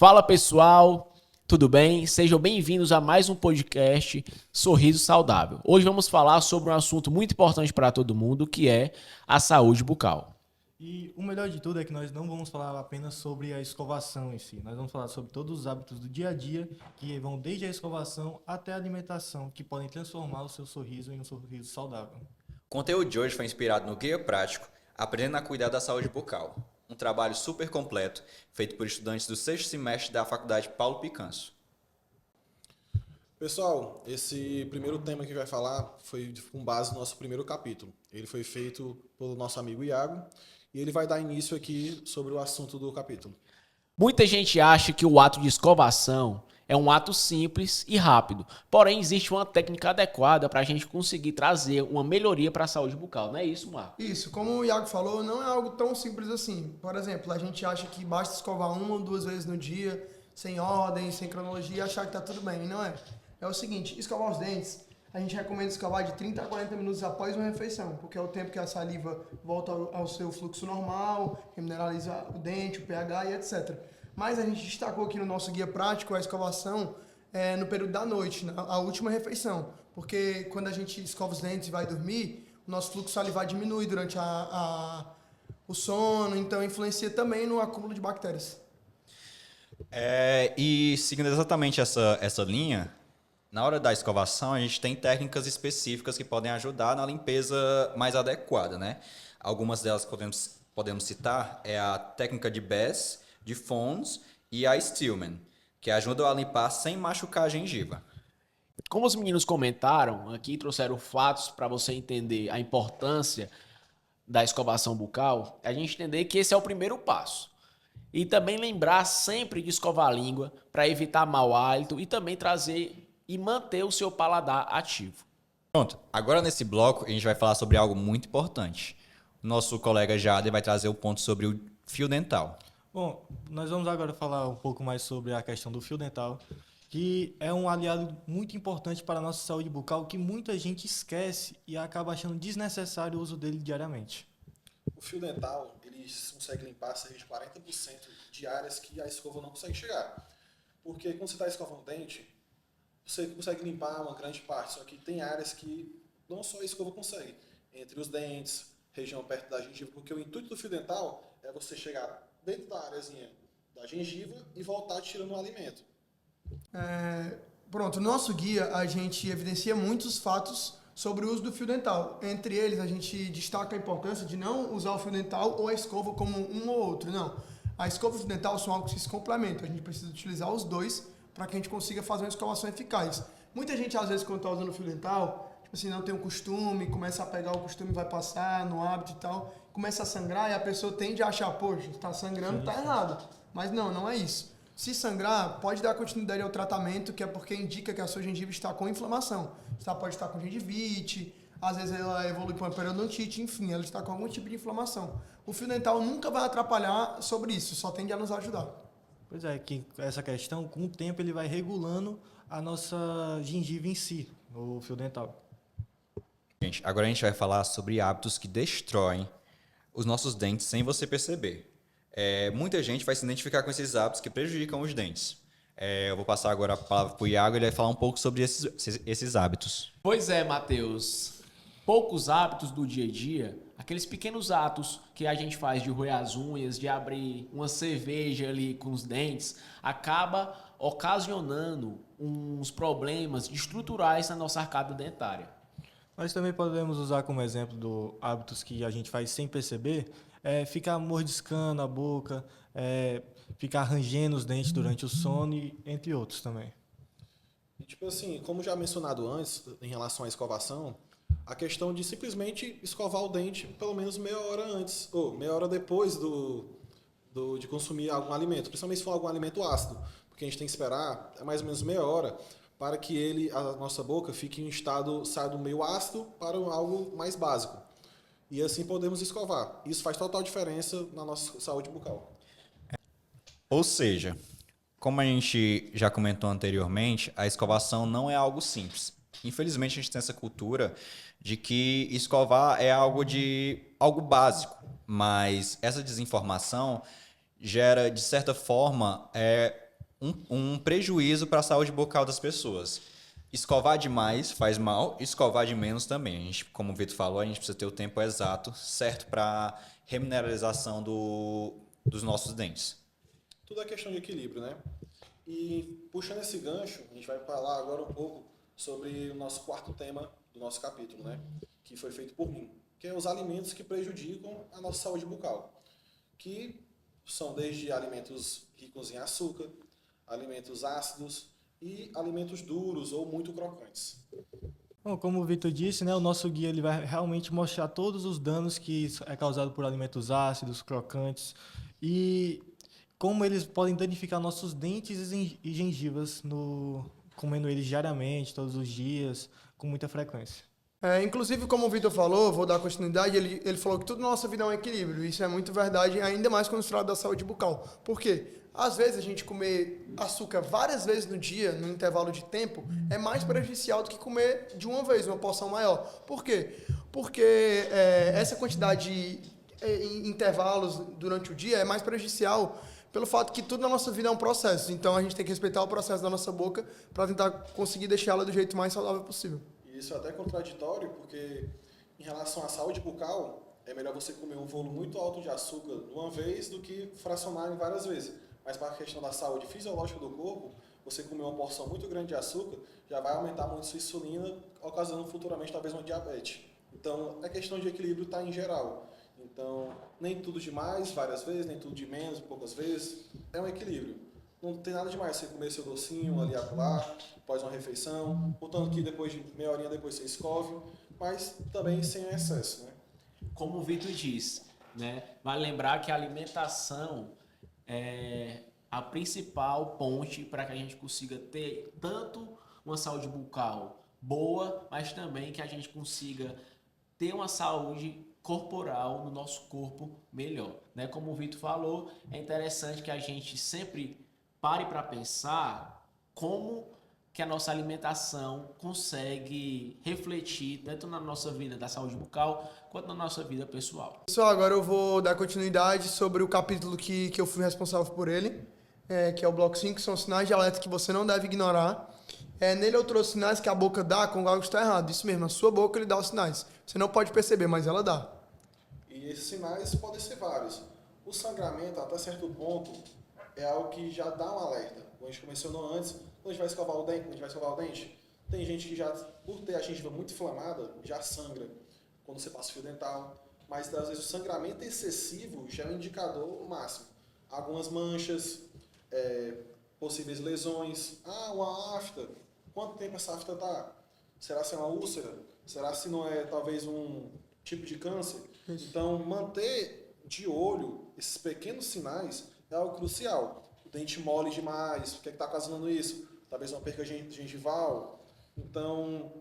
Fala pessoal, tudo bem? Sejam bem-vindos a mais um podcast Sorriso Saudável. Hoje vamos falar sobre um assunto muito importante para todo mundo, que é a saúde bucal. E o melhor de tudo é que nós não vamos falar apenas sobre a escovação em si, nós vamos falar sobre todos os hábitos do dia a dia, que vão desde a escovação até a alimentação, que podem transformar o seu sorriso em um sorriso saudável. O conteúdo de hoje foi inspirado no Guia Prático Aprendendo a Cuidar da Saúde Bucal, um trabalho super completo feito por estudantes do sexto semestre da Faculdade Paulo Picanso. Pessoal, esse primeiro tema que vai falar foi com base no nosso primeiro capítulo. Ele foi feito pelo nosso amigo Iago e ele vai dar início aqui sobre o assunto do capítulo. Muita gente acha que o ato de escovação é um ato simples e rápido, porém existe uma técnica adequada para a gente conseguir trazer uma melhoria para a saúde bucal, não é isso, Marco? Isso, como o Iago falou, não é algo tão simples assim. Por exemplo, a gente acha que basta escovar uma ou duas vezes no dia, sem ordem, sem cronologia, e achar que tá tudo bem, e não é. É o seguinte, escovar os dentes, a gente recomenda escovar de 30 a 40 minutos após uma refeição, porque é o tempo que a saliva volta ao seu fluxo normal, remineraliza o dente, o pH e etc. Mas a gente destacou aqui no nosso guia prático a escovação no período da noite, a última refeição, porque quando a gente escova os dentes e vai dormir, o nosso fluxo salivar diminui durante o sono, então influencia também no acúmulo de bactérias. E seguindo exatamente essa linha, na hora da escovação a gente tem técnicas específicas que podem ajudar na limpeza mais adequada, né? Algumas delas que podemos citar é a técnica de Bess, de Fons e a Stillman, que ajudam a limpar sem machucar a gengiva. Como os meninos comentaram aqui, trouxeram fatos para você entender a importância da escovação bucal, a gente entender que esse é o primeiro passo. E também lembrar sempre de escovar a língua para evitar mau hálito e também trazer e manter o seu paladar ativo. Pronto, agora nesse bloco a gente vai falar sobre algo muito importante. Nosso colega Jader vai trazer o ponto sobre o fio dental. Bom, nós vamos agora falar um pouco mais sobre a questão do fio dental, que é um aliado muito importante para a nossa saúde bucal, que muita gente esquece e acaba achando desnecessário o uso dele diariamente. O fio dental, ele consegue limpar cerca de 40% de áreas que a escova não consegue chegar. Porque quando você está escovando o dente, você consegue limpar uma grande parte, só que tem áreas que não só a escova consegue. Entre os dentes, região perto da gengiva, porque o intuito do fio dental é você chegar dentro da areazinha da gengiva e voltar tirando o alimento. Pronto, no nosso guia a gente evidencia muitos fatos sobre o uso do fio dental. Entre eles, a gente destaca a importância de não usar o fio dental ou a escova como um ou outro, não. A escova e o fio dental são algo que se complementam, a gente precisa utilizar os dois para que a gente consiga fazer uma escovação eficaz. Muita gente, às vezes, quando está usando o fio dental, tipo assim, não tem um costume, começa a pegar o costume, vai passar no hábito e tal, começa a sangrar e a pessoa tende a achar, poxa, está sangrando, está errado. Mas não é isso. Se sangrar, pode dar continuidade ao tratamento, que é porque indica que a sua gengiva está com inflamação. Você pode estar com gengivite, às vezes ela evolui para uma periodontite, enfim, ela está com algum tipo de inflamação. O fio dental nunca vai atrapalhar sobre isso, só tende a nos ajudar. Pois é, que essa questão, com o tempo, ele vai regulando a nossa gengiva em si, o fio dental. Gente, agora a gente vai falar sobre hábitos que destroem os nossos dentes sem você perceber. Muita gente vai se identificar com esses hábitos que prejudicam os dentes. Eu vou passar agora a palavra para o Iago, ele vai falar um pouco sobre esses hábitos. Pois é, Matheus. Poucos hábitos do dia a dia, aqueles pequenos atos que a gente faz de roer as unhas, de abrir uma cerveja ali com os dentes, acaba ocasionando uns problemas estruturais na nossa arcada dentária. Nós também podemos usar como exemplo de hábitos que a gente faz sem perceber, ficar mordiscando a boca, ficar rangendo os dentes durante o sono, entre outros também. E, tipo assim, como já mencionado antes, em relação à escovação, a questão de simplesmente escovar o dente pelo menos meia hora antes, ou meia hora depois de consumir algum alimento, principalmente se for algum alimento ácido, porque a gente tem que esperar mais ou menos meia hora para que a nossa boca fique em estado, saia do meio ácido para algo mais básico. E assim podemos escovar. Isso faz total diferença na nossa saúde bucal. Ou seja, como a gente já comentou anteriormente, a escovação não é algo simples. Infelizmente, a gente tem essa cultura de que escovar é algo básico, mas essa desinformação gera, de certa forma, um prejuízo para a saúde bucal das pessoas. Escovar demais faz mal, escovar de menos também. A gente, como o Vitor falou, a gente precisa ter o tempo exato, certo, para remineralização dos nossos dentes. Tudo é questão de equilíbrio, né? E puxando esse gancho, a gente vai falar agora um pouco sobre o nosso quarto tema do nosso capítulo, né? Que foi feito por mim, que é os alimentos que prejudicam a nossa saúde bucal, que são desde alimentos ricos em açúcar, alimentos ácidos e alimentos duros ou muito crocantes. Bom, como o Vitor disse, né, o nosso guia ele vai realmente mostrar todos os danos que é causado por alimentos ácidos, crocantes e como eles podem danificar nossos dentes e gengivas comendo eles diariamente, todos os dias, com muita frequência. Inclusive, como o Vitor falou, vou dar continuidade, ele falou que tudo na nossa vida é um equilíbrio. Isso é muito verdade, ainda mais quando se trata da saúde bucal. Por quê? Às vezes, a gente comer açúcar várias vezes no dia, no intervalo de tempo, é mais prejudicial do que comer de uma vez, uma porção maior. Por quê? Porque essa quantidade em intervalos durante o dia é mais prejudicial pelo fato que tudo na nossa vida é um processo. Então, a gente tem que respeitar o processo da nossa boca para tentar conseguir deixar ela do jeito mais saudável possível. Isso é até contraditório, porque em relação à saúde bucal, é melhor você comer um volume muito alto de açúcar de uma vez do que fracionar em várias vezes. Mas para a questão da saúde fisiológica do corpo, você comer uma porção muito grande de açúcar já vai aumentar muito sua insulina, ocasionando futuramente talvez uma diabetes. Então, a questão de equilíbrio está em geral. Então, nem tudo demais, várias vezes, nem tudo de menos, poucas vezes. É um equilíbrio. Não tem nada demais você comer seu docinho ali acolá, após uma refeição, portanto que depois de meia horinha depois você escove, mas também sem excesso, né? Como o Vitor disse, né? Vale lembrar que a alimentação é a principal ponte para que a gente consiga ter tanto uma saúde bucal boa, mas também que a gente consiga ter uma saúde corporal no nosso corpo melhor, né? Como o Vitor falou, é interessante que a gente sempre pare para pensar como que a nossa alimentação consegue refletir tanto na nossa vida da saúde bucal quanto na nossa vida pessoal. Pessoal, agora eu vou dar continuidade sobre o capítulo que eu fui responsável por ele, que é o bloco 5, que são sinais de alerta que você não deve ignorar. Nele eu trouxe sinais que a boca dá quando algo está errado. Isso mesmo, a sua boca ele dá os sinais. Você não pode perceber, mas ela dá. E esses sinais podem ser vários. O sangramento, até certo ponto, é algo que já dá um alerta. Como a gente mencionou antes, quando a gente vai escovar o dente, tem gente que já, por ter a gengiva muito inflamada, já sangra quando você passa o fio dental. Mas às vezes o sangramento excessivo já é um indicador máximo. Algumas manchas, possíveis lesões. Uma afta. Quanto tempo essa afta está? Será se é uma úlcera? Será se não é talvez um tipo de câncer? Então, manter de olho esses pequenos sinais é algo crucial. O dente mole demais, o que é que está ocasionando isso? Talvez uma perca gengival. Então,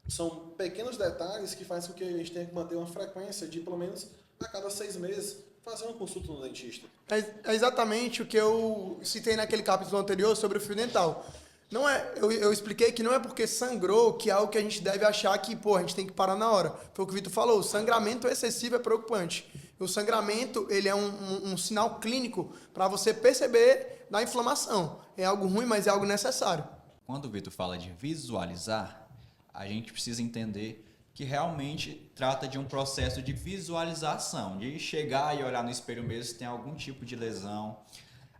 são pequenos detalhes que fazem com que a gente tenha que manter uma frequência de pelo menos a cada 6 meses fazer uma consulta no dentista. É exatamente o que eu citei naquele capítulo anterior sobre o fio dental. Não é, eu expliquei que não é porque sangrou que é algo que a gente deve achar que, a gente tem que parar na hora. Foi o que o Vitor falou, o sangramento excessivo é preocupante. O sangramento, ele é um sinal clínico para você perceber da inflamação. É algo ruim, mas é algo necessário. Quando o Vitor fala de visualizar, a gente precisa entender que realmente trata de um processo de visualização, de chegar e olhar no espelho mesmo se tem algum tipo de lesão.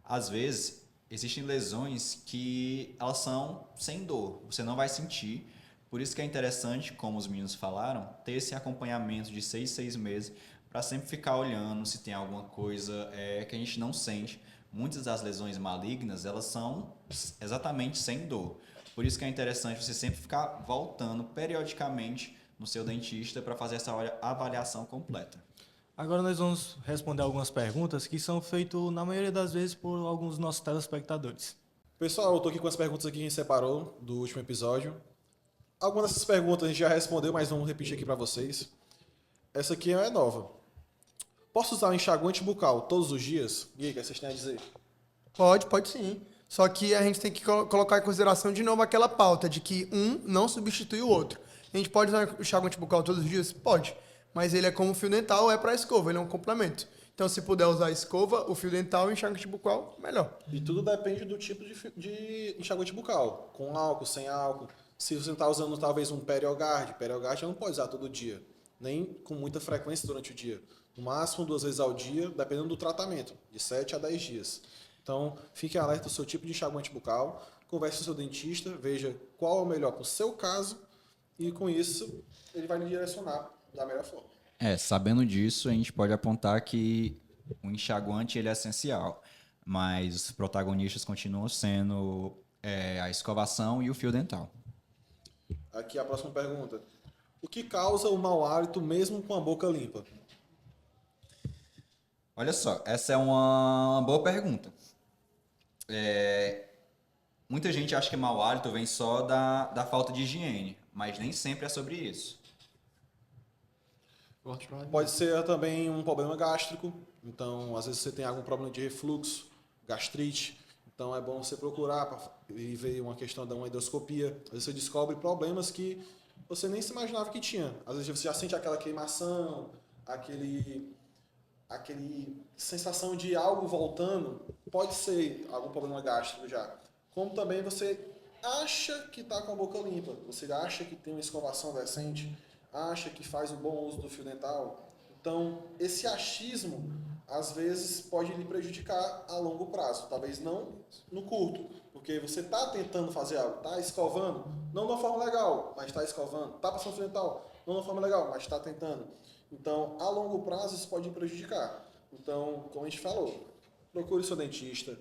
Às vezes, existem lesões que elas são sem dor, você não vai sentir. Por isso que é interessante, como os meninos falaram, ter esse acompanhamento de 6 meses para sempre ficar olhando se tem alguma coisa que a gente não sente. Muitas das lesões malignas, elas são exatamente sem dor. Por isso que é interessante você sempre ficar voltando periodicamente no seu dentista para fazer essa avaliação completa. Agora nós vamos responder algumas perguntas que são feitas, na maioria das vezes, por alguns dos nossos telespectadores. Pessoal, eu estou aqui com as perguntas aqui que a gente separou do último episódio. Algumas dessas perguntas a gente já respondeu, mas vamos repetir aqui para vocês. Essa aqui é nova. Posso usar um enxaguante bucal todos os dias? E aí, o que vocês têm a dizer? Pode sim. Só que a gente tem que colocar em consideração de novo aquela pauta de que um não substitui o outro. A gente pode usar o enxaguante bucal todos os dias? Pode. Mas ele é como o fio dental, é para escova, ele é um complemento. Então, se puder usar a escova, o fio dental e o enxaguante bucal, melhor. E tudo depende do tipo de enxaguante bucal. Com álcool, sem álcool. Se você está usando talvez um Perioguard você não pode usar todo dia. Nem com muita frequência durante o dia. No máximo 2 vezes ao dia, dependendo do tratamento. De 7 a 10 dias. Então, fique alerta do seu tipo de enxaguante bucal. Converse com o seu dentista. Veja qual é o melhor para o seu caso. E com isso, ele vai lhe direcionar da melhor forma. Sabendo disso, a gente pode apontar que o enxaguante ele é essencial, mas os protagonistas continuam sendo a escovação e o fio dental. Aqui a próxima pergunta. O que causa o mau hálito mesmo com a boca limpa? Olha só, essa é uma boa pergunta. Muita gente acha que mau hálito vem só da falta de higiene, mas nem sempre é sobre isso. Pode ser também um problema gástrico. Então, às vezes você tem algum problema de refluxo, gastrite. Então, é bom você procurar e ver uma questão da uma endoscopia. Às vezes você descobre problemas que você nem se imaginava que tinha. Às vezes você já sente aquela queimação, aquele sensação de algo voltando. Pode ser algum problema gástrico já. Como também você acha que está com a boca limpa. Você acha que tem uma escovação decente. Acha que faz um bom uso do fio dental. Então, esse achismo, às vezes, pode lhe prejudicar a longo prazo. Talvez não no curto, porque você está tentando fazer algo, está escovando, não de uma forma legal, mas está escovando. Está passando fio dental, não de uma forma legal, mas está tentando. Então, a longo prazo, isso pode lhe prejudicar. Então, como a gente falou, procure seu dentista,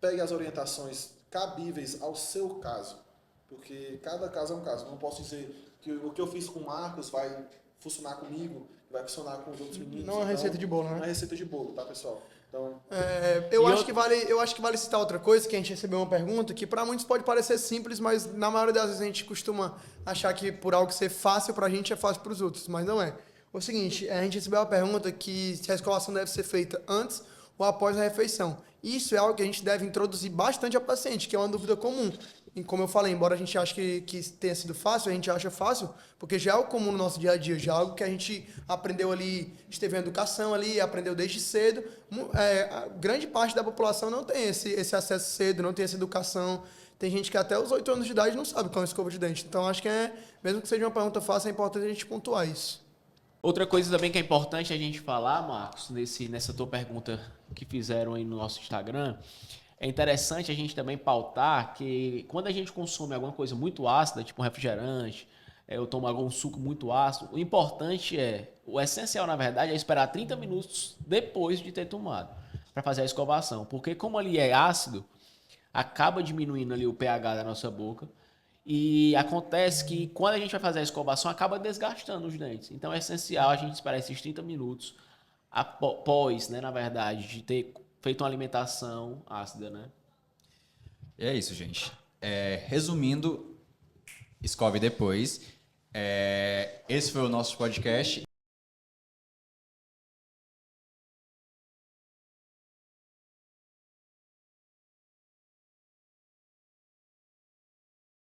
pegue as orientações cabíveis ao seu caso, porque cada caso é um caso. Não posso dizer que o que eu fiz com o Marcos vai funcionar comigo, vai funcionar com os outros meninos. Não é receita de bolo, né? Não é receita de bolo, tá, pessoal? Então, eu acho que vale citar outra coisa, que a gente recebeu uma pergunta, que para muitos pode parecer simples, mas na maioria das vezes a gente costuma achar que por algo ser fácil pra gente é fácil pros outros, mas não é. O seguinte, a gente recebeu uma pergunta que se a escovação deve ser feita antes ou após a refeição. Isso é algo que a gente deve introduzir bastante ao paciente, que é uma dúvida comum. E como eu falei, embora a gente ache que tenha sido fácil, a gente acha fácil, porque já é o comum no nosso dia a dia, já é algo que a gente aprendeu ali, esteve em educação ali, aprendeu desde cedo. A grande parte da população não tem esse acesso cedo, não tem essa educação. Tem gente que até os 8 anos de idade não sabe o que é uma escova de dente. Então, acho que mesmo que seja uma pergunta fácil, é importante a gente pontuar isso. Outra coisa também que é importante a gente falar, Marcos, nessa tua pergunta que fizeram aí no nosso Instagram, é interessante a gente também pautar que quando a gente consome alguma coisa muito ácida, tipo um refrigerante, ou toma algum suco muito ácido, o importante o essencial na verdade é esperar 30 minutos depois de ter tomado, para fazer a escovação. Porque como ali é ácido, acaba diminuindo ali o pH da nossa boca, e acontece que quando a gente vai fazer a escovação, acaba desgastando os dentes. Então é essencial a gente esperar esses 30 minutos após, né, na verdade, de ter feito uma alimentação ácida, né? E é isso, gente. Resumindo, escove depois. Esse foi o nosso podcast.